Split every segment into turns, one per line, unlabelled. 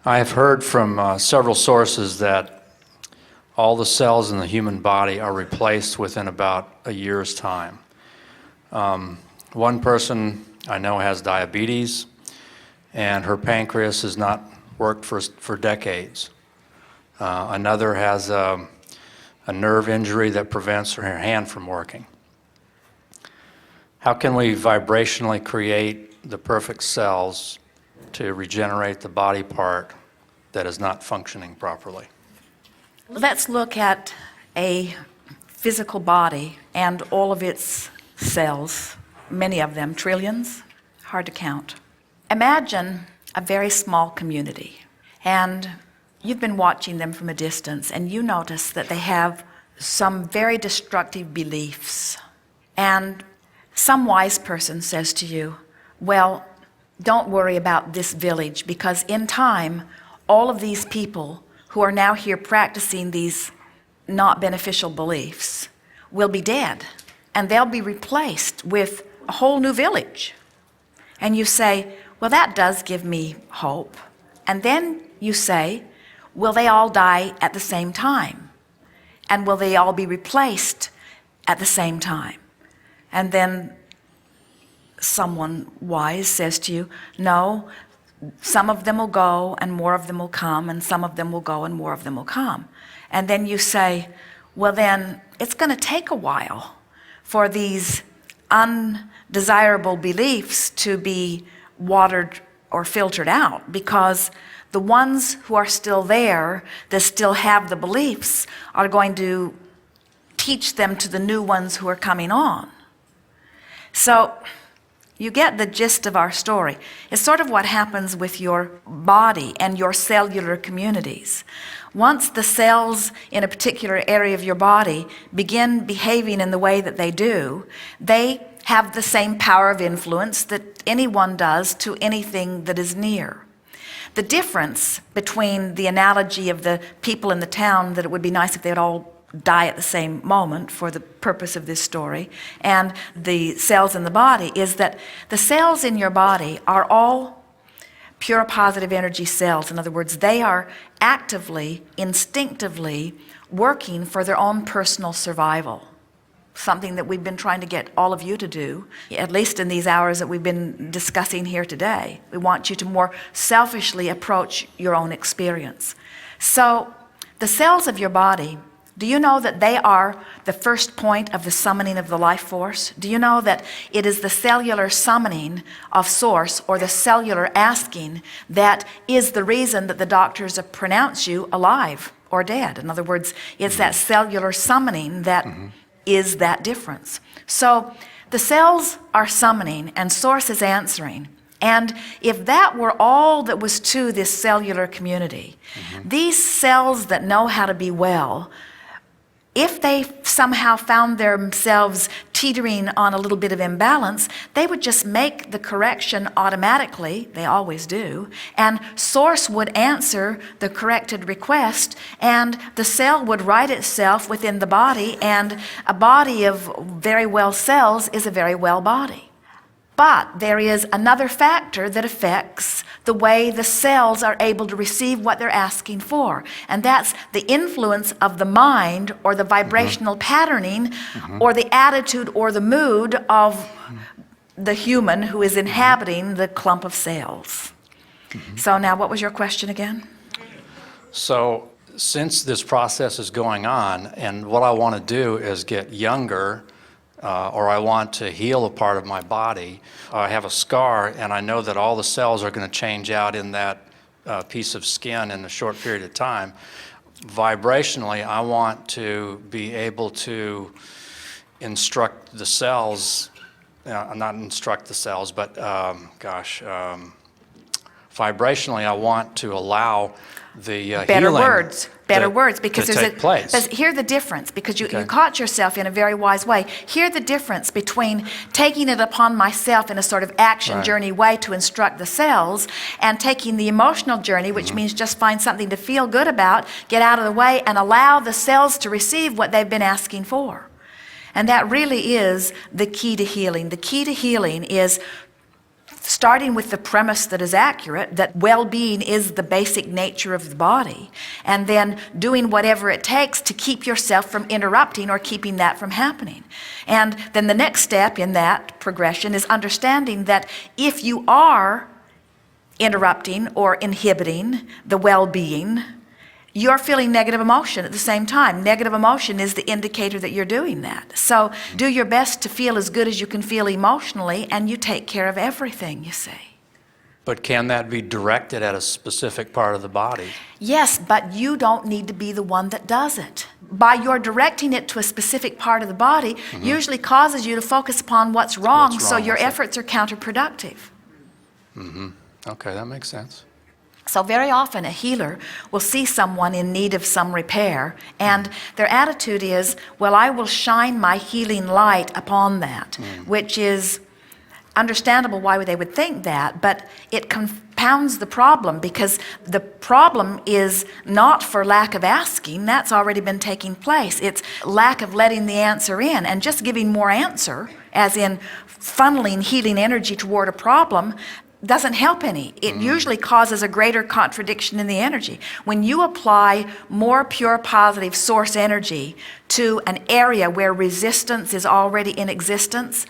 I have heard from several sources that all the cells in the human body are replaced within about a year's time. One person I know has diabetes, and her pancreas has not worked for decades. Another has a nerve injury that prevents her hand from working. How can we vibrationally create the perfect cells to regenerate the body part that is not functioning properly?
Let's look at a physical body and all of its cells, many of them, trillions, hard to count. Imagine a very small community, and you've been watching them from a distance, and you notice that they have some very destructive beliefs. And some wise person says to you, well, don't worry about this village, because in time, all of these people who are now here practicing these not beneficial beliefs will be dead, and they'll be replaced with a whole new village. And you say, well, that does give me hope. And then you say, will they all die at the same time? And will they all be replaced at the same time? And then someone wise says to you, no, some of them will go and more of them will come, and some of them will go and more of them will come. And then you say, well, then it's going to take a while for these undesirable beliefs to be watered or filtered out, because the ones who are still there, that still have the beliefs, are going to teach them to the new ones who are coming on. So you get the gist of our story. It's sort of what happens with your body and your cellular communities. Once the cells in a particular area of your body begin behaving in the way that they do, they have the same power of influence that anyone does to anything that is near. The difference between the analogy of the people in the town, that it would be nice if they would all die at the same moment for the purpose of this story, and the cells in the body, is that the cells in your body are all pure positive energy cells. In other words, they are actively, instinctively working for their own personal survival. Something that we've been trying to get all of you to do, at least in these hours that we've been discussing here today. We want you to more selfishly approach your own experience. So the cells of your body, do you know that they are the first point of the summoning of the life force? Do you know that it is the cellular summoning of source, or the cellular asking, that is the reason that the doctors pronounce you alive or dead? In other words, it's that cellular summoning that is that difference. So the cells are summoning and source is answering. And if that were all that was to this cellular community, these cells that know how to be well, if they somehow found themselves teetering on a little bit of imbalance, they would just make the correction automatically, they always do, and source would answer the corrected request, and the cell would right itself within the body, and a body of very well cells is a very well body. But there is another factor that affects the way the cells are able to receive what they're asking for. And that's the influence of the mind, or the vibrational patterning, or the attitude or the mood of the human who is inhabiting the clump of cells. So now, what was your question again?
So since this process is going on, and what I want to do is get younger, or I want to heal a part of my body, I have a scar, and I know that all the cells are going to change out in that piece of skin in a short period of time. Vibrationally, I want to be able to instruct the cells, not instruct the cells, but vibrationally, I want to allow the
better words, because
to take place.
But hear the difference, because you caught yourself in a very wise way. Hear the difference between taking it upon myself in a sort of action journey way to instruct the cells, and taking the emotional journey, which means just find something to feel good about, get out of the way, and allow the cells to receive what they've been asking for. And that really is the key to healing. The key to healing is starting with the premise that is accurate, that well-being is the basic nature of the body, and then doing whatever it takes to keep yourself from interrupting or keeping that from happening. And then the next step in that progression is understanding that if you are interrupting or inhibiting the well-being, you're feeling negative emotion at the same time. Negative emotion is the indicator that you're doing that. So do your best to feel as good as you can feel emotionally, and you take care of everything, you see.
But can that be directed at a specific part of the body?
Yes, but you don't need to be the one that does it. By your directing it to a specific part of the body, usually causes you to focus upon what's wrong, so your efforts are counterproductive.
Okay, that makes sense.
So very often a healer will see someone in need of some repair, and their attitude is, well, I will shine my healing light upon that, which is understandable why they would think that, but it compounds the problem, because the problem is not for lack of asking. That's already been taking place. It's lack of letting the answer in, and just giving more answer, as in funneling healing energy toward a problem, doesn't help any. It usually causes a greater contradiction in the energy. When you apply more pure positive source energy to an area where resistance is already in existence,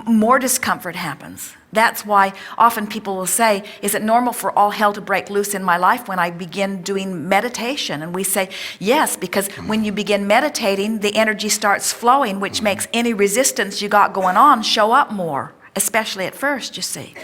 more discomfort happens. That's why often people will say, is it normal for all hell to break loose in my life when I begin doing meditation? And we say, yes, because when you begin meditating, the energy starts flowing, which makes any resistance you got going on show up more, especially at first, you see.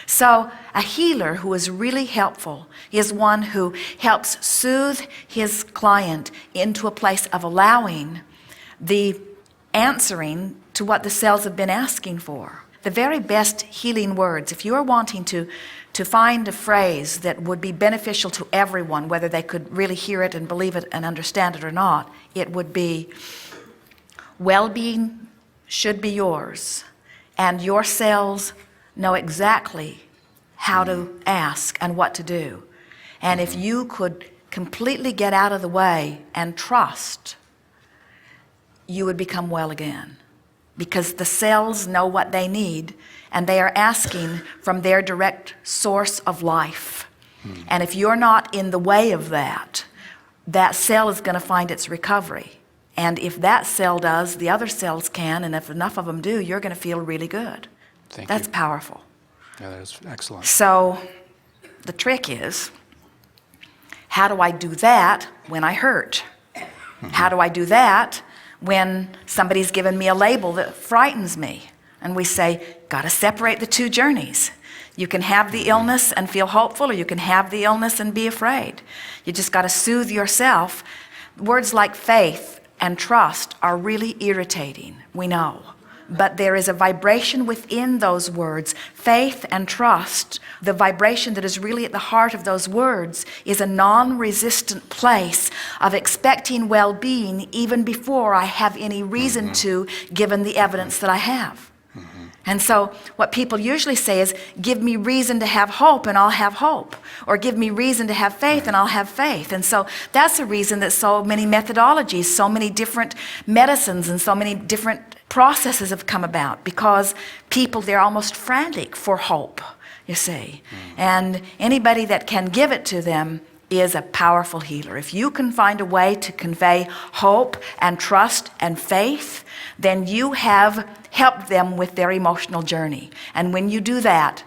So a healer who is really helpful is one who helps soothe his client into a place of allowing the answering to what the cells have been asking for. The very best healing words, if you are wanting to find a phrase that would be beneficial to everyone, whether they could really hear it and believe it and understand it or not, it would be, well-being should be yours, and your cells know exactly how to ask and what to do. And if you could completely get out of the way and trust, you would become well again. Because the cells know what they need, and they are asking from their direct source of life. And if you're not in the way of that, that cell is going to find its recovery. And if that cell does, the other cells can, and if enough of them do, you're going to feel really good. That's powerful.
Yeah, that is excellent.
So the trick is, how do I do that when I hurt? How do I do that when somebody's given me a label that frightens me? And we say, got to separate the two journeys. You can have the illness and feel hopeful, or you can have the illness and be afraid. You just got to soothe yourself. Words like faith and trust are really irritating, we know. But there is a vibration within those words. Faith and trust, the vibration that is really at the heart of those words, is a non-resistant place of expecting well-being even before I have any reason to, given the evidence that I have. And so what people usually say is, give me reason to have hope and I'll have hope. Or give me reason to have faith and I'll have faith. And so that's the reason that so many methodologies, so many different medicines, and so many different processes have come about, because people, they're almost frantic for hope, you see. And anybody that can give it to them is a powerful healer. If you can find a way to convey hope and trust and faith, then you have helped them with their emotional journey. And when you do that,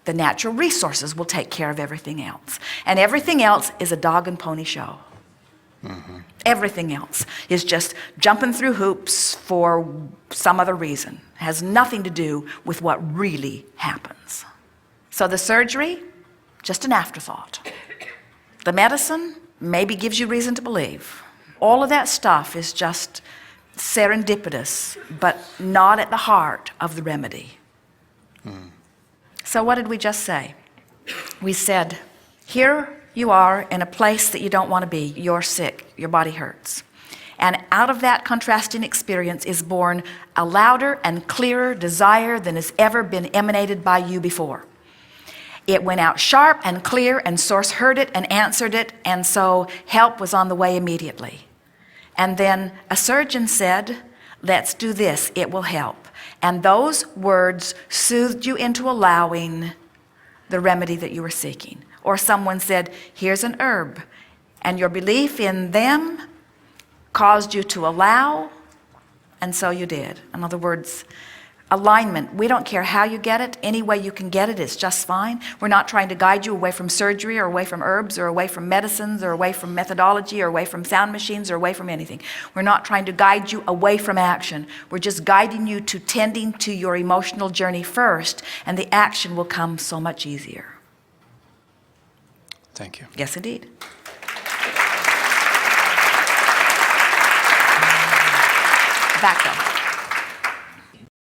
the natural resources will take care of everything else. And everything else is a dog and pony show. Everything else is just jumping through hoops for some other reason. It has nothing to do with what really happens. So the surgery, just an afterthought. The medicine maybe gives you reason to believe. All of that stuff is just serendipitous, but not at the heart of the remedy. So what did we just say? We said, here you are in a place that you don't want to be. You're sick. Your body hurts. And out of that contrasting experience is born a louder and clearer desire than has ever been emanated by you before. It went out sharp and clear, and Source heard it and answered it, and so help was on the way immediately. And then a surgeon said, let's do this, it will help. And those words soothed you into allowing the remedy that you were seeking. Or someone said, here's an herb, and your belief in them caused you to allow, and so you did. In other words, alignment, we don't care how you get it. Any way you can get it is just fine. We're not trying to guide you away from surgery or away from herbs or away from medicines or away from methodology or away from sound machines or away from anything. We're not trying to guide you away from action. We're just guiding you to tending to your emotional journey first, and the action will come so much easier.
Thank you.
Yes, indeed. Back up.